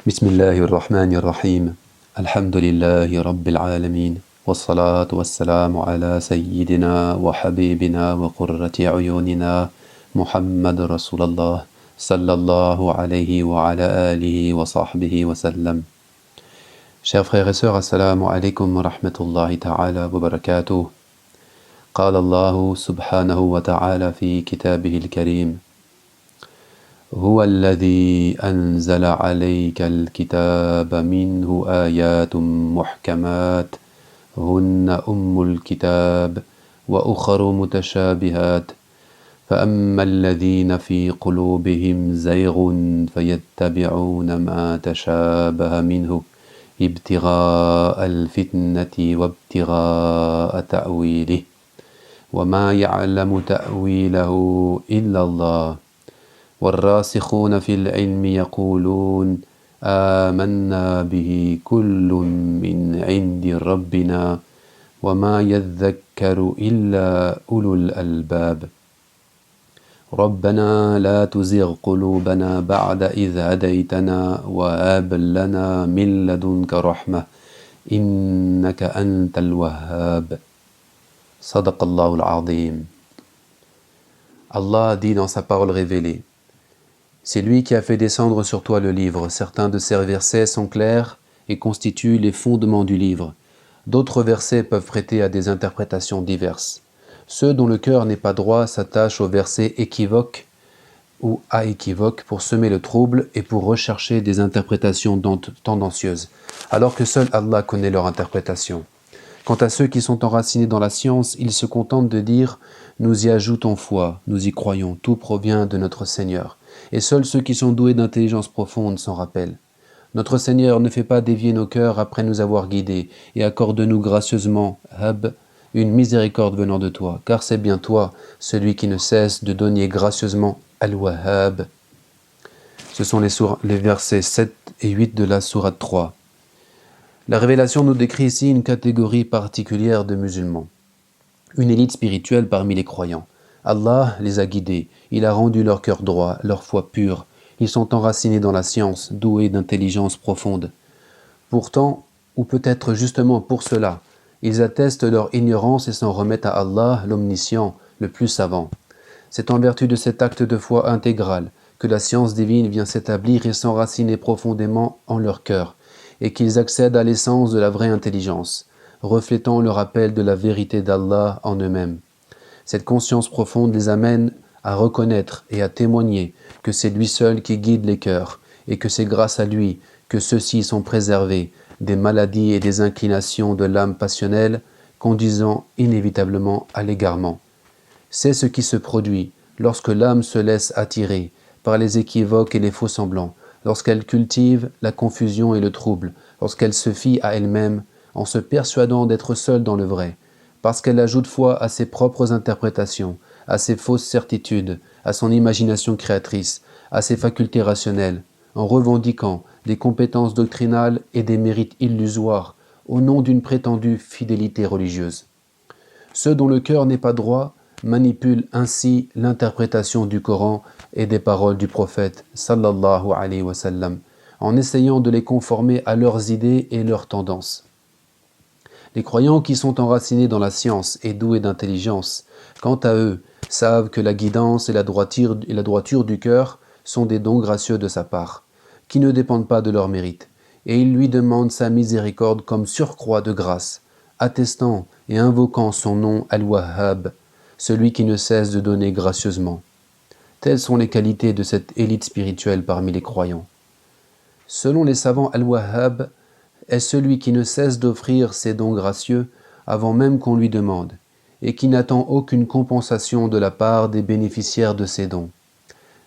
بسم الله الرحمن الرحيم الحمد لله رب العالمين والصلاة والسلام على سيدنا وحبيبنا وقرة عيوننا محمد رسول الله صلى الله عليه وعلى آله وصحبه وسلم. Chers frères et sœurs, assalamu alaikum wa rahmatullahi ta'ala wa barakatuh. قال الله سبحانه وتعالى في كتابه الكريم هو الذي أنزل عليك الكتاب منه آيات محكمات هن أم الكتاب وأخر متشابهات فأما الذين في قلوبهم زيغ فيتبعون ما تشابه منه ابتغاء الفتنة وابتغاء تأويله وما يعلم تأويله إلا الله والراسخون في العلم يقولون آمنا به كل من عند ربنا وما يذكر إلا أولو الألباب ربنا لا تزغ قلوبنا بعد إذ هديتنا وهب لنا من لدنك رحمة إنك أنت الوهاب صدق الله العظيم. Allah dit dans sa parole révélée: C'est lui qui a fait descendre sur toi le livre. Certains de ces versets sont clairs et constituent les fondements du livre. D'autres versets peuvent prêter à des interprétations diverses. Ceux dont le cœur n'est pas droit s'attachent aux versets équivoques ou à équivoques pour semer le trouble et pour rechercher des interprétations tendancieuses, alors que seul Allah connaît leur interprétation. Quant à ceux qui sont enracinés dans la science, ils se contentent de dire « Nous y ajoutons foi, nous y croyons, tout provient de notre Seigneur ». Et seuls ceux qui sont doués d'intelligence profonde s'en rappellent. Notre Seigneur ne fait pas dévier nos cœurs après nous avoir guidés, et accorde-nous gracieusement, Hab, une miséricorde venant de toi, car c'est bien toi, celui qui ne cesse de donner gracieusement Al-Wahhab. Ce sont les versets 7 et 8 de la sourate 3. La révélation nous décrit ici une catégorie particulière de musulmans, une élite spirituelle parmi les croyants. Allah les a guidés, il a rendu leur cœur droit, leur foi pure, ils sont enracinés dans la science, doués d'intelligence profonde. Pourtant, ou peut-être justement pour cela, ils attestent leur ignorance et s'en remettent à Allah, l'omniscient, le plus savant. C'est en vertu de cet acte de foi intégral que la science divine vient s'établir et s'enraciner profondément en leur cœur, et qu'ils accèdent à l'essence de la vraie intelligence, reflétant le rappel de la vérité d'Allah en eux-mêmes. Cette conscience profonde les amène à reconnaître et à témoigner que c'est lui seul qui guide les cœurs, et que c'est grâce à lui que ceux-ci sont préservés des maladies et des inclinations de l'âme passionnelle, conduisant inévitablement à l'égarement. C'est ce qui se produit lorsque l'âme se laisse attirer par les équivoques et les faux-semblants, lorsqu'elle cultive la confusion et le trouble, lorsqu'elle se fie à elle-même en se persuadant d'être seule dans le vrai, parce qu'elle ajoute foi à ses propres interprétations, à ses fausses certitudes, à son imagination créatrice, à ses facultés rationnelles, en revendiquant des compétences doctrinales et des mérites illusoires au nom d'une prétendue fidélité religieuse. Ceux dont le cœur n'est pas droit manipulent ainsi l'interprétation du Coran et des paroles du prophète sallallahu alayhi wa sallam, en essayant de les conformer à leurs idées et leurs tendances. Les croyants qui sont enracinés dans la science et doués d'intelligence, quant à eux, savent que la guidance et la droiture du cœur sont des dons gracieux de sa part, qui ne dépendent pas de leur mérite, et ils lui demandent sa miséricorde comme surcroît de grâce, attestant et invoquant son nom Al-Wahhab, celui qui ne cesse de donner gracieusement. Telles sont les qualités de cette élite spirituelle parmi les croyants. Selon les savants, Al-Wahhab est celui qui ne cesse d'offrir ses dons gracieux avant même qu'on lui demande, et qui n'attend aucune compensation de la part des bénéficiaires de ces dons.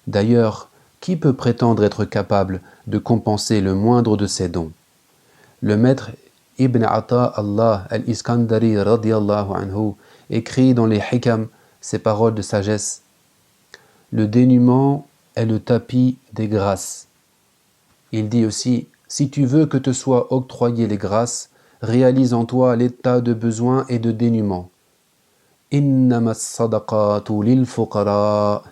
D'ailleurs, qui peut prétendre être capable de compenser le moindre de ces dons? Le maître Ibn Ata Allah al-Iskandari radiyallahu anhu écrit dans les Hikam ces paroles de sagesse: Le dénuement est le tapis des grâces. Il dit aussi: Si tu veux que te soient octroyées les grâces, réalise en toi l'état de besoin et de dénuement. Innama as-sadaqatu lil fuqara.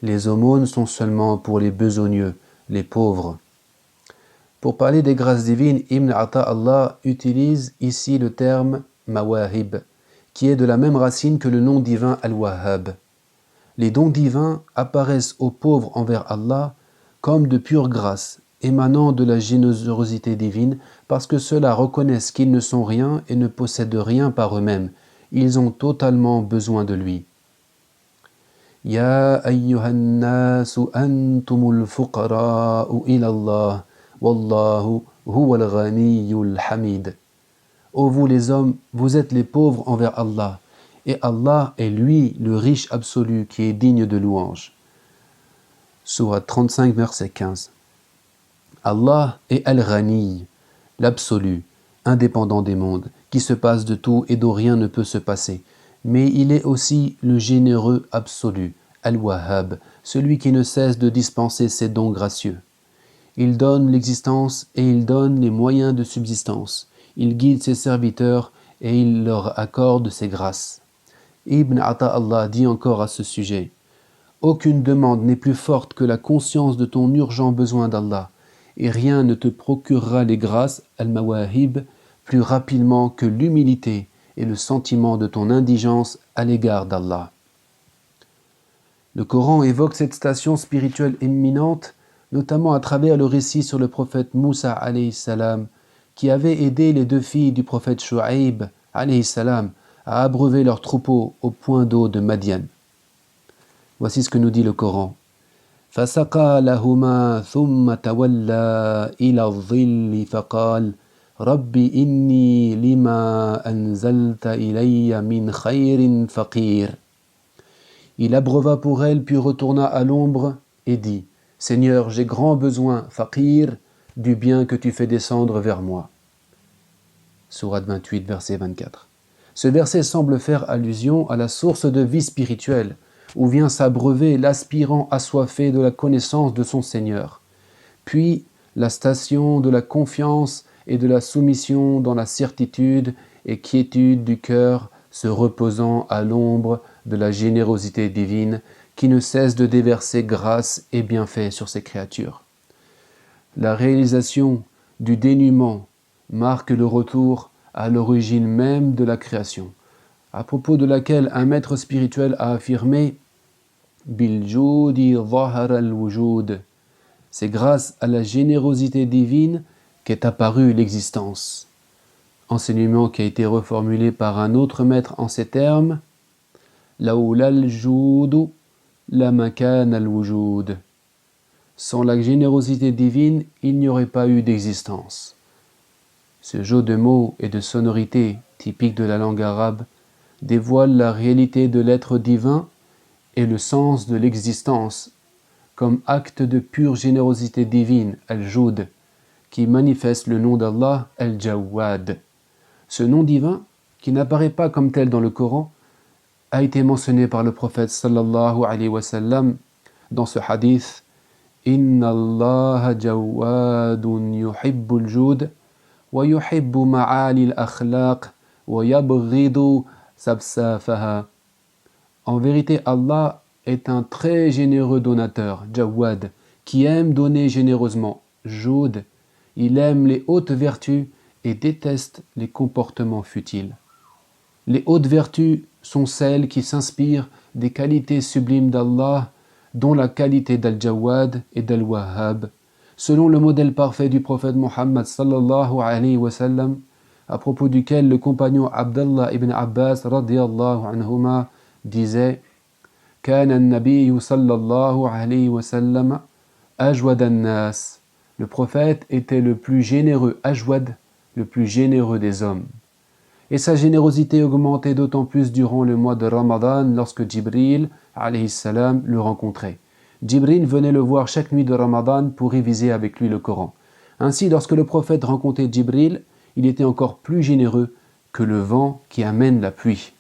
Les aumônes sont seulement pour les besogneux, les pauvres. Pour parler des grâces divines, Ibn Ata'Allah utilise ici le terme mawahib, qui est de la même racine que le nom divin Al-Wahhab. Les dons divins apparaissent aux pauvres envers Allah comme de pure grâce, émanant de la générosité divine, parce que ceux-là reconnaissent qu'ils ne sont rien et ne possèdent rien par eux-mêmes. Ils ont totalement besoin de lui. Ya ayyuhan nasu antumul fuqara'u ila Allah, wallahu huwal ghaniyyul hamid. Ô vous les hommes, vous êtes les pauvres envers Allah, et Allah est lui le riche absolu qui est digne de louange. Sourate 35, verset 15. Allah est Al-Ghani, l'absolu, indépendant des mondes, qui se passe de tout et dont rien ne peut se passer. Mais il est aussi le généreux absolu, Al-Wahhab, celui qui ne cesse de dispenser ses dons gracieux. Il donne l'existence et il donne les moyens de subsistance. Il guide ses serviteurs et il leur accorde ses grâces. Ibn Ata'Allah dit encore à ce sujet: aucune demande n'est plus forte que la conscience de ton urgent besoin d'Allah, et rien ne te procurera les grâces, al-mawahib, plus rapidement que l'humilité et le sentiment de ton indigence à l'égard d'Allah. Le Coran évoque cette station spirituelle imminente, notamment à travers le récit sur le prophète Moussa alayhi salam, qui avait aidé les deux filles du prophète Shu'aib alayhi salam à abreuver leurs troupeaux au point d'eau de Madian. Voici ce que nous dit le Coran. فَسَقَى لَهُمَا ثُمَّ تَوَلَّى إِلَى الظِّلِّ فَقَالَ رَبِّ إِنِّي لِمَا أَنزَلْتَ إِلَيَّ مِنْ خَيْرٍ فَقِيرٌ. Il abreuva pour elle, puis retourna à l'ombre et dit: Seigneur, j'ai grand besoin, faqir, du bien que tu fais descendre vers moi. Sourate 28, verset 24. Ce verset semble faire allusion à la source de vie spirituelle, où vient s'abreuver l'aspirant assoiffé de la connaissance de son Seigneur. Puis la station de la confiance et de la soumission dans la certitude et quiétude du cœur se reposant à l'ombre de la générosité divine qui ne cesse de déverser grâce et bienfaits sur ses créatures. La réalisation du dénuement marque le retour à l'origine même de la création, à propos de laquelle un maître spirituel a affirmé « Biljudi zahara al-wujud » c'est grâce à la générosité divine qu'est apparue l'existence. Enseignement qui a été reformulé par un autre maître en ces termes « Laoula al-judu la makan al-wujud » Sans la générosité divine, il n'y aurait pas eu d'existence. Ce jeu de mots et de sonorités typiques de la langue arabe dévoile la réalité de l'être divin et le sens de l'existence comme acte de pure générosité divine, al-Joud, qui manifeste le nom d'Allah, al-Jawad. Ce nom divin, qui n'apparaît pas comme tel dans le Coran, a été mentionné par le prophète sallallahu alayhi wa sallam dans ce hadith « Inna Allah jawadun yuhibbul jud wa yuhibbu ma'ali al-akhlaq wa yabghidu sabsafaha » En vérité, Allah est un très généreux donateur, Jawad, qui aime donner généreusement, Joud. Il aime les hautes vertus et déteste les comportements futiles. Les hautes vertus sont celles qui s'inspirent des qualités sublimes d'Allah, dont la qualité d'Al-Jawad et d'Al-Wahhab, selon le modèle parfait du prophète Muhammad sallallahu alayhi wa sallam, à propos duquel le compagnon Abdallah ibn Abbas radiyallahu anhuma disait كان النبي صلى الله عليه وسلم أجود الناس. Le prophète était le plus généreux, ajwad, le plus généreux des hommes. Et sa générosité augmentait d'autant plus durant le mois de Ramadan lorsque Jibril alayhi salam le rencontrait. Jibril venait le voir chaque nuit de Ramadan pour réviser avec lui le Coran. Ainsi, lorsque le prophète rencontrait Jibril, il était encore plus généreux que le vent qui amène la pluie.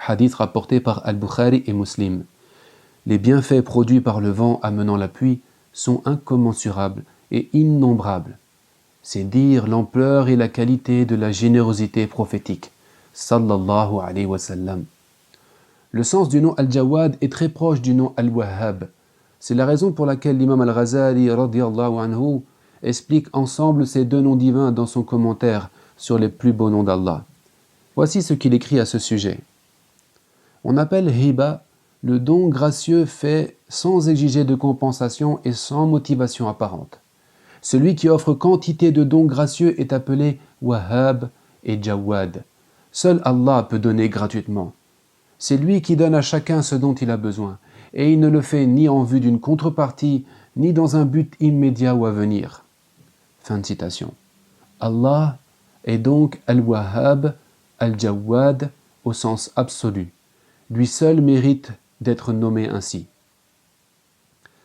Hadith rapporté par Al-Bukhari et Muslim. Les bienfaits produits par le vent amenant la pluie sont incommensurables et innombrables. C'est dire l'ampleur et la qualité de la générosité prophétique. Sallallahu alayhi wa sallam. Le sens du nom Al-Jawad est très proche du nom Al-Wahhab. C'est la raison pour laquelle l'imam Al-Ghazali radiyallahu anhu explique ensemble ces deux noms divins dans son commentaire sur les plus beaux noms d'Allah. Voici ce qu'il écrit à ce sujet. On appelle hiba le don gracieux fait sans exiger de compensation et sans motivation apparente. Celui qui offre quantité de dons gracieux est appelé Wahhab et Jawad. Seul Allah peut donner gratuitement. C'est lui qui donne à chacun ce dont il a besoin, et il ne le fait ni en vue d'une contrepartie, ni dans un but immédiat ou à venir. Fin de citation. Allah est donc Al-Wahhab, Al-Jawad au sens absolu. Lui seul mérite d'être nommé ainsi.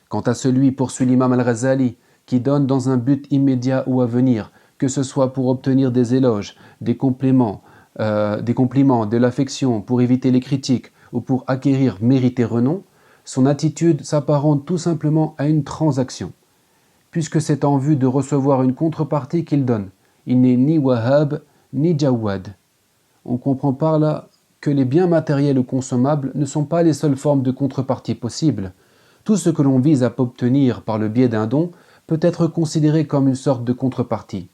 Quant à celui, poursuit l'imam Al-Ghazali, qui donne dans un but immédiat ou à venir, que ce soit pour obtenir des éloges, des compliments, de l'affection, pour éviter les critiques ou pour acquérir mérite et renom, son attitude s'apparente tout simplement à une transaction. Puisque c'est en vue de recevoir une contrepartie qu'il donne, il n'est ni Wahhab ni Jawad. On comprend par là que les biens matériels ou consommables ne sont pas les seules formes de contrepartie possibles. Tout ce que l'on vise à obtenir par le biais d'un don peut être considéré comme une sorte de contrepartie.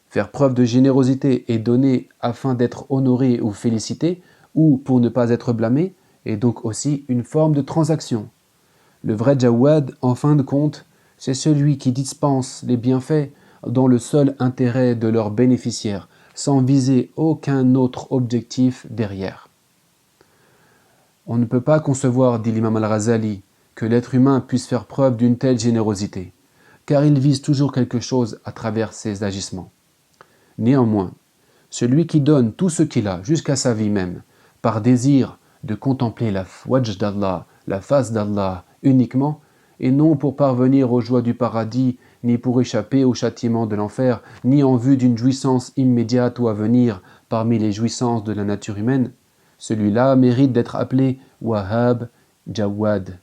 Faire preuve de générosité et donner afin d'être honoré ou félicité, ou pour ne pas être blâmé, est donc aussi une forme de transaction. Le vrai Jawad, en fin de compte, c'est celui qui dispense les bienfaits dans le seul intérêt de leurs bénéficiaires, sans viser aucun autre objectif derrière. On ne peut pas concevoir, dit l'imam Al-Ghazali, que l'être humain puisse faire preuve d'une telle générosité, car il vise toujours quelque chose à travers ses agissements. Néanmoins, celui qui donne tout ce qu'il a, jusqu'à sa vie même, par désir de contempler la wajh d'Allah, la face d'Allah uniquement, et non pour parvenir aux joies du paradis, ni pour échapper au châtiment de l'enfer, ni en vue d'une jouissance immédiate ou à venir parmi les jouissances de la nature humaine, celui-là mérite d'être appelé Wahhab Jawad.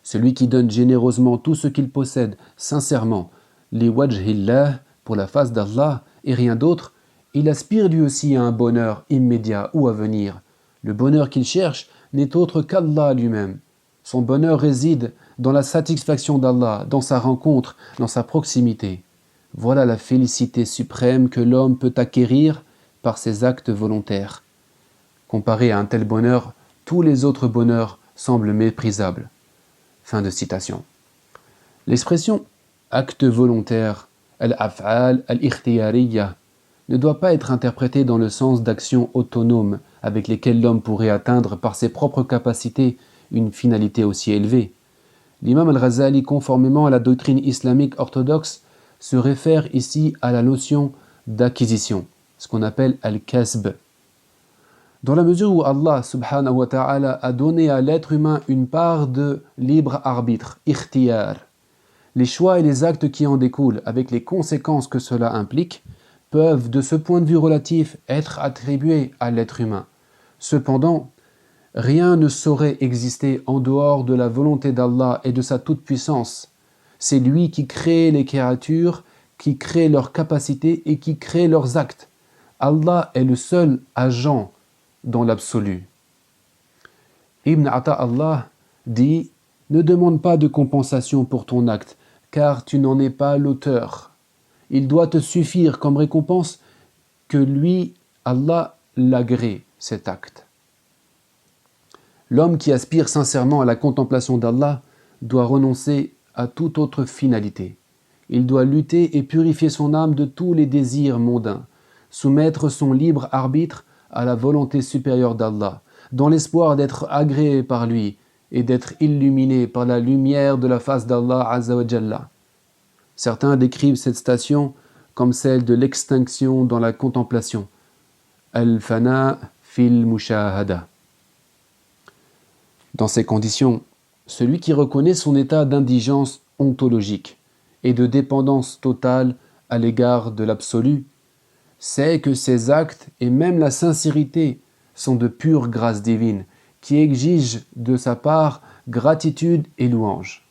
Celui qui donne généreusement tout ce qu'il possède, sincèrement, li wajhillah, pour la face d'Allah, et rien d'autre, il aspire lui aussi à un bonheur immédiat ou à venir. Le bonheur qu'il cherche n'est autre qu'Allah lui-même. Son bonheur réside dans la satisfaction d'Allah, dans sa rencontre, dans sa proximité. Voilà la félicité suprême que l'homme peut acquérir par ses actes volontaires. Comparé à un tel bonheur, tous les autres bonheurs semblent méprisables. Fin de citation. L'expression « acte volontaire » al-af'al al-ikhtiyariyya ne doit pas être interprétée dans le sens d'actions autonomes avec lesquelles l'homme pourrait atteindre par ses propres capacités une finalité aussi élevée. L'imam Al-Ghazali, conformément à la doctrine islamique orthodoxe, se réfère ici à la notion d'acquisition, ce qu'on appelle al-kasb. Dans la mesure où Allah subhanahu wa ta'ala a donné à l'être humain une part de libre arbitre, ikhtiyar, les choix et les actes qui en découlent, avec les conséquences que cela implique, peuvent, de ce point de vue relatif, être attribués à l'être humain. Cependant, rien ne saurait exister en dehors de la volonté d'Allah et de sa toute-puissance. C'est lui qui crée les créatures, qui crée leurs capacités et qui crée leurs actes. Allah est le seul agent dans l'absolu. Ibn Ata'Allah dit « Ne demande pas de compensation pour ton acte, car tu n'en es pas l'auteur. Il doit te suffire comme récompense que lui, Allah, l'agrée, cet acte. » L'homme qui aspire sincèrement à la contemplation d'Allah doit renoncer à toute autre finalité. Il doit lutter et purifier son âme de tous les désirs mondains, soumettre son libre arbitre à la volonté supérieure d'Allah, dans l'espoir d'être agréé par lui et d'être illuminé par la lumière de la face d'Allah Azza wa Jalla. Certains décrivent cette station comme celle de l'extinction dans la contemplation, al-fana fil mushahada. Dans ces conditions, celui qui reconnaît son état d'indigence ontologique et de dépendance totale à l'égard de l'absolu, sait que ses actes et même la sincérité sont de pure grâce divine, qui exigent de sa part gratitude et louange.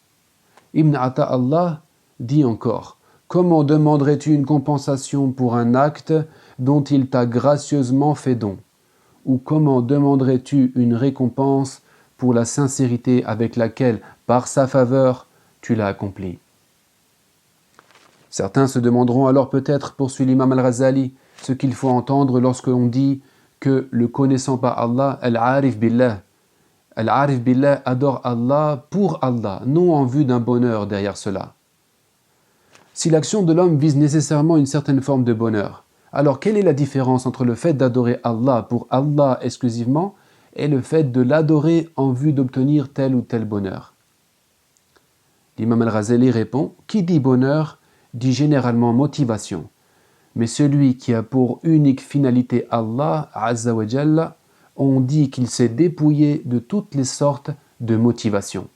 Ibn Ata'Allah dit encore « Comment demanderais-tu une compensation pour un acte dont il t'a gracieusement fait don? Ou comment demanderais-tu une récompense pour la sincérité avec laquelle, par sa faveur, tu l'as accompli ?» Certains se demanderont alors peut-être, poursuit l'imam al-Ghazali, ce qu'il faut entendre lorsque l'on dit que le connaissant par Allah, al-arif billah, al-arif billah adore Allah pour Allah, non en vue d'un bonheur derrière cela. Si l'action de l'homme vise nécessairement une certaine forme de bonheur, alors quelle est la différence entre le fait d'adorer Allah pour Allah exclusivement et le fait de l'adorer en vue d'obtenir tel ou tel bonheur? L'imam al-Ghazali répond, qui dit bonheur dit généralement motivation, mais celui qui a pour unique finalité Allah, Azza wa Jalla, on dit qu'il s'est dépouillé de toutes les sortes de motivations.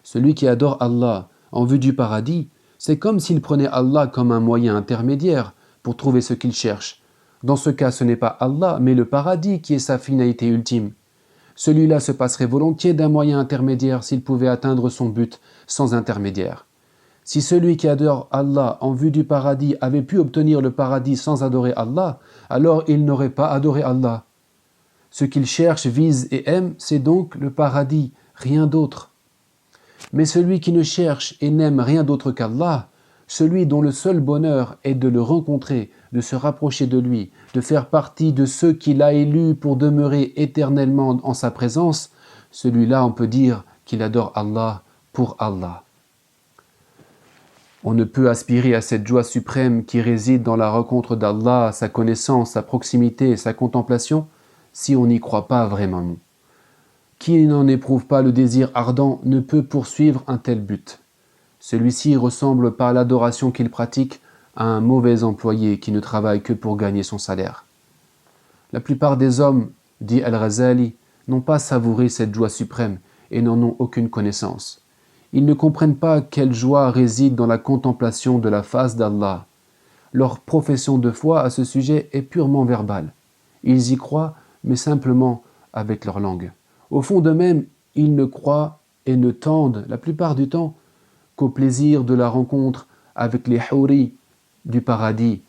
Celui qui adore Allah en vue du paradis, c'est comme s'il prenait Allah comme un moyen intermédiaire pour trouver ce qu'il cherche. Dans ce cas, ce n'est pas Allah, mais le paradis qui est sa finalité ultime. Celui-là se passerait volontiers d'un moyen intermédiaire s'il pouvait atteindre son but sans intermédiaire. Si celui qui adore Allah en vue du paradis avait pu obtenir le paradis sans adorer Allah, alors il n'aurait pas adoré Allah. Ce qu'il cherche, vise et aime, c'est donc le paradis, rien d'autre. Mais celui qui ne cherche et n'aime rien d'autre qu'Allah, celui dont le seul bonheur est de le rencontrer, de se rapprocher de lui, de faire partie de ceux qu'il a élus pour demeurer éternellement en sa présence, celui-là on peut dire qu'il adore Allah pour Allah. On ne peut aspirer à cette joie suprême qui réside dans la rencontre d'Allah, sa connaissance, sa proximité et sa contemplation, si on n'y croit pas vraiment. Qui n'en éprouve pas le désir ardent ne peut poursuivre un tel but. Celui-ci ressemble par l'adoration qu'il pratique à un mauvais employé qui ne travaille que pour gagner son salaire. La plupart des hommes, dit Al-Ghazali, n'ont pas savouré cette joie suprême et n'en ont aucune connaissance. Ils ne comprennent pas quelle joie réside dans la contemplation de la face d'Allah. Leur profession de foi à ce sujet est purement verbale. Ils y croient, mais simplement avec leur langue. Au fond d'eux-mêmes, ils ne croient et ne tendent, la plupart du temps, qu'au plaisir de la rencontre avec les houris du paradis,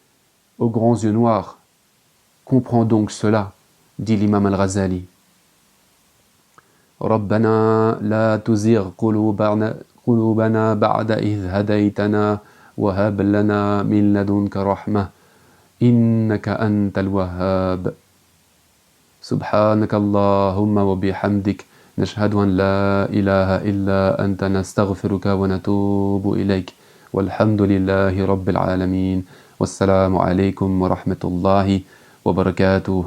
aux grands yeux noirs. Comprends donc cela, dit l'imam al-Ghazali. ربنا لا تزغ قلوبنا بعد إذ هديتنا وهب لنا من لدنك رحمة إنك أنت الوهاب سبحانك اللهم وبحمدك نشهد أن لا إله إلا أنت نستغفرك ونتوب إليك والحمد لله رب العالمين والسلام عليكم ورحمة الله وبركاته